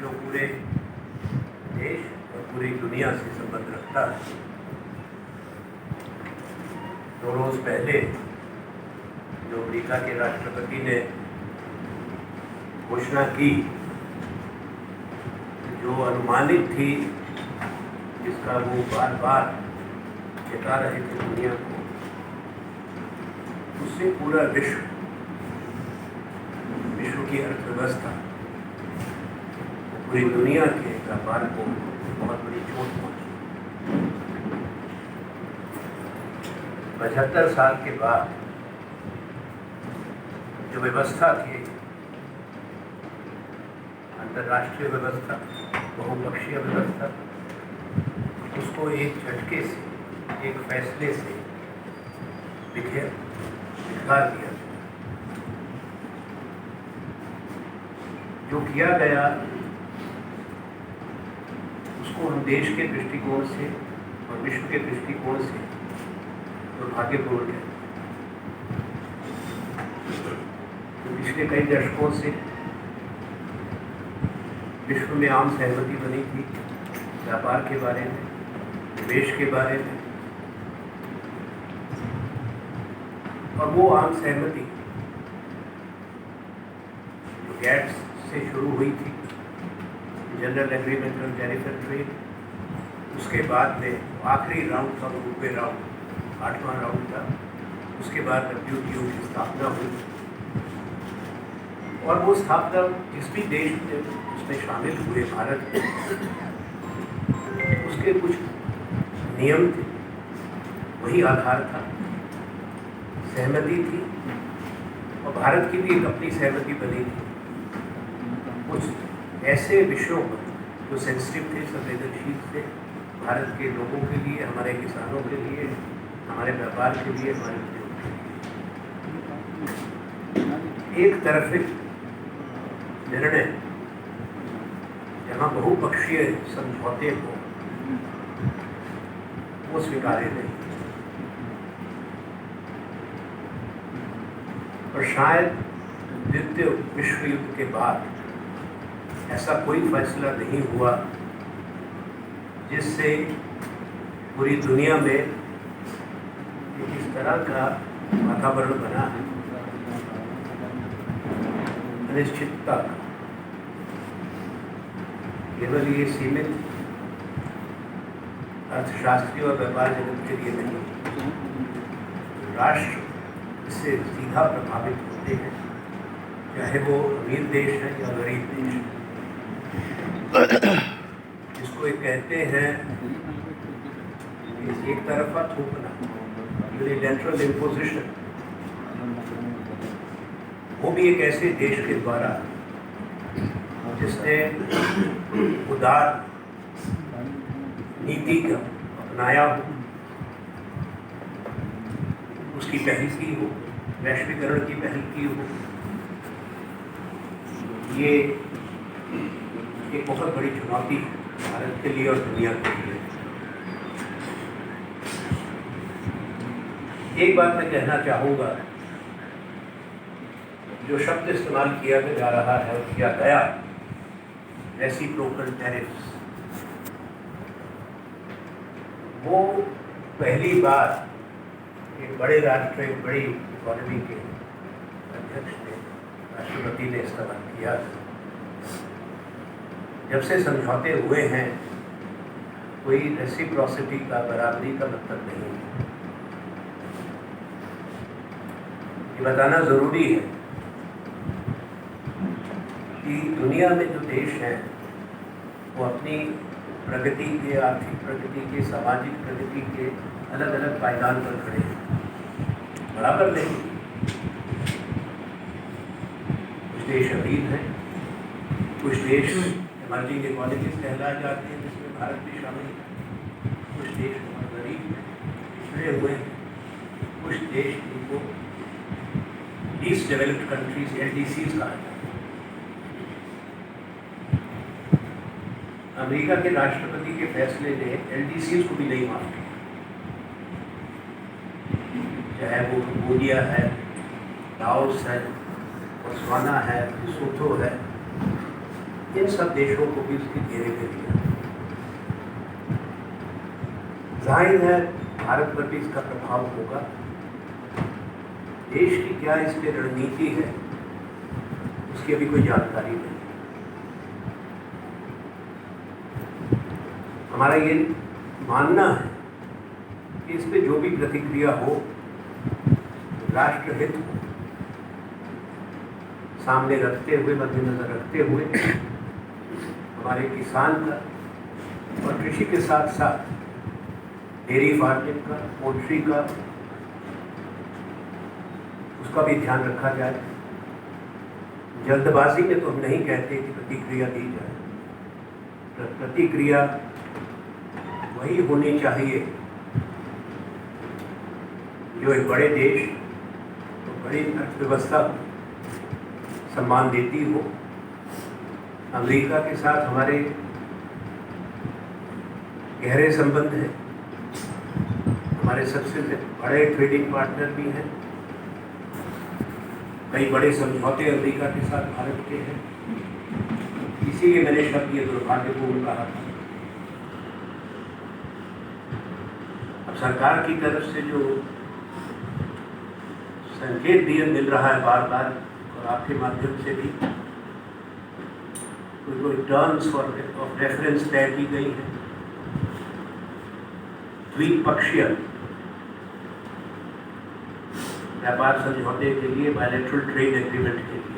जो पूरे देश और पूरी दुनिया से संबंध रखता है। 2 रोज पहले जो अमेरिका के राष्ट्रपति ने घोषणा की, जो अनुमानित थी, जिसका वो बार बार चेता रहे थे दुनिया को, उससे पूरा विश्व की अर्थव्यवस्था, पूरी दुनिया के व्यापार को बहुत बड़ी चोट पहुंची। 75 साल के बाद जो व्यवस्था थी, अंतर्राष्ट्रीय व्यवस्था, बहुपक्षीय व्यवस्था, उसको एक झटके से, एक फैसले से बिखा दिया। जो किया गया उसको हम देश के दृष्टिकोण से और विश्व के दृष्टिकोण से दुर्भाग्यपूर्ण है। तो पिछले कई दशकों से विश्व में आम सहमति बनी थी व्यापार के बारे में, निवेश के बारे में, और वो आम सहमति जो गैट्स से शुरू हुई थी, general agreement on tariff and trade, उसके बाद में आखिरी राउंड था, वो 9वें राउंड, 8वां राउंड था, उसके बाद WTO की स्थापना हुई। और वो स्थापना जिस भी देश में उसमें शामिल हुए, भारत में, उसके कुछ नियम थे, वही आधार था, सहमति थी, और भारत की भी एक अपनी सहमति बनी थी कुछ ऐसे विषयों पर जो सेंसिटिव थे, संवेदनशील थे, भारत के लोगों के लिए, हमारे किसानों के लिए, हमारे व्यापार के लिए, हमारे उद्योग के लिए। एक तरफी निर्णय जहाँ बहुपक्षीय समझौते हो, वो स्वीकार्य नहीं। और शायद द्वितीय विश्व युद्ध के बाद ऐसा कोई फैसला नहीं हुआ जिससे पूरी दुनिया में इस तरह का वातावरण बना है, अनिश्चितता का। केवल ये सीमित अर्थशास्त्री और व्यापार जगत के लिए नहीं, राष्ट्र इससे सीधा प्रभावित होते हैं, चाहे वो अमीर देश है या गरीब देश है। जिसको ये कहते हैं एक तरफा थूकना, यूनिलैटरल इम्पोजिशन, वो भी एक ऐसे देश के द्वारा जिसने उदार नीति का अपनाया हो, उसकी पहल की हो, वैश्वीकरण की पहल की हो। ये एक बहुत बड़ी चुनौती भारत के लिए और दुनिया के लिए। एक बात मैं कहना चाहूँगा, जो शब्द इस्तेमाल किया जा रहा है और किया गया, रेसिप्रोकल टैरिफ्स, वो पहली बार एक बड़े राष्ट्र, एक बड़ी इकोनॉमी के अध्यक्ष ने, राष्ट्रपति ने इस्तेमाल किया। जब से समझौते हुए हैं, कोई रेसिप्रोसिटी का, बराबरी का मतलब नहीं है। ये बताना ज़रूरी है कि दुनिया में जो देश हैं वो अपनी प्रगति के, आर्थिक प्रगति के, सामाजिक प्रगति के अलग अलग पायदान पर खड़े हैं, बराबर नहीं। कुछ देश अमीर हैं, कुछ देश इमर्जिंग इकोनॉमीज कहलाए जाते हैं, जिसमें भारत भी शामिल है। कुछ देश बहुत गरीब हैं, पिछड़े हुए हैं। कुछ देश जिनको लीस्ट डेवलप्ड कंट्रीज, LDCs कहा जाता है। अमेरिका के राष्ट्रपति के फैसले ने LDCs को भी नहीं माफ किया, चाहे वो कंबोडिया है, लाओस है, बोत्सवाना है, लेसोथो है, इन सब देशों को भी उसके घेरे में लिया। जाहिर है भारत पर भी इसका प्रभाव होगा। देश की क्या इस पे रणनीति है उसकी अभी कोई जानकारी नहीं। हमारा ये मानना है कि इस पे जो भी प्रतिक्रिया हो राष्ट्रहित हो सामने रखते हुए, मद्देनजर रखते हुए हमारे किसान का और कृषि के साथ साथ डेयरी फार्मिंग का, पोल्ट्री का, उसका भी ध्यान रखा जाए। जल्दबाजी में तो हम नहीं कहते कि प्रतिक्रिया दी जाए। प्रतिक्रिया वही होनी चाहिए जो एक बड़े देश, तो बड़ी अर्थव्यवस्था सम्मान देती हो। अमेरिका के साथ हमारे गहरे संबंध हैं, हमारे सबसे बड़े ट्रेडिंग पार्टनर भी हैं। कई बड़े समझौते अमेरिका के साथ भारत के हैं। इसीलिए मैंने शब्द ये दुर्भाग्यपूर्ण कहा था। अब सरकार की तरफ से जो संकेत दिए मिल रहा है बार बार, और आपके माध्यम से भी कोई टर्म्स ऑफ रेफरेंस तय की गई है द्विपक्षीय व्यापार समझौते के लिए, बायलैटरल ट्रेड एग्रीमेंट के लिए।